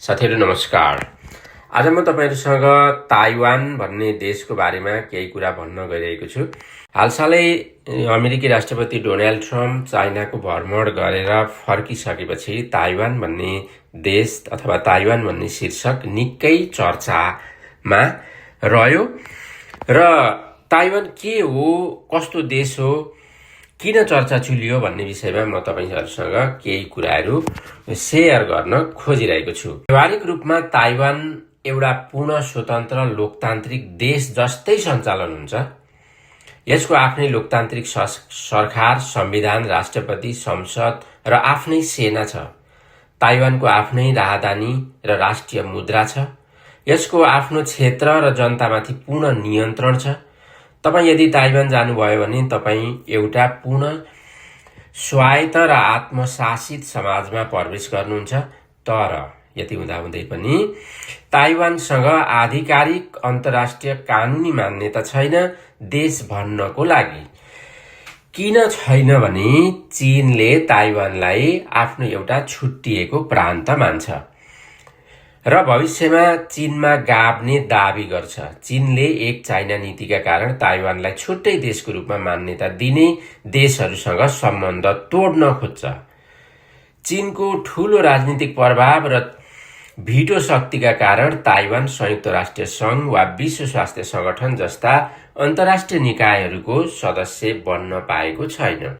साथीहरु नमस्कार। आज म तपाईहरुसँग ताइवान भन्ने देशको बारेमा केही कुरा भन्न गइरहेको छु। हालसालै अमेरिकी राष्ट्रपति डोनाल्ड ट्रम्प चाइनाको भ्रमण गरेर फर्किसकेपछि ताइवान भन्ने देश अथवा ताइवान भन्ने शीर्षक निकै चर्चामा रह्यो र ताइवान के हो, कस्तो देश हो, किन चर्चा चुलियो भन्ने विषयमा म तपाईहरुसँग केही कुराहरू शेयर गर्न खोजिरहेको छु। व्यावहारिक रूपमा ताइवान एउटा पूर्ण स्वतन्त्र लोकतान्त्रिक देश जस्तै सञ्चालन हुन्छ। यसको आफ्नै लोकतान्त्रिक सरकार, संविधान, राष्ट्रपति, संसद र आफ्नै सेना छ। ताइवानको आफ्नै राजधानी र राष्ट्रिय मुद्रा छ। यसको आफ्नो क्षेत्र र जनतामाथि पूर्ण नियन्त्रण छ। तपाई यदि ताइवान जानुभयो भने तपाई एउटा पूर्ण स्वायत्त र आत्मशासित समाजमा प्रवेश गर्नुहुन्छ। तर यति हुँदाहुँदै पनि ताइवानसँग आधिकारिक अन्तर्राष्ट्रिय कानूनी मान्यता छैन देश भन्नको लागि। किन छैन भने चीनले ताइवानलाई आफ्नो एउटा छुट्टिएको प्रान्त मान्छ र भविष्यमा चीनमा गाभ्ने दाबी गर्छ। चीनले एक चाइना नीतिका कारण ताइवानलाई छुट्टै देशको रूपमा मान्यता दिने देशहरूसँग सम्बन्ध तोड्न खोज्छ। चीनको ठूलो राजनीतिक प्रभाव र भिटो शक्तिका कारण ताइवान संयुक्त राष्ट्र संघ वा विश्व स्वास्थ्य संगठन जस्ता अन्तर्राष्ट्रिय निकायहरूको सदस्य बन्न पाएको छैन।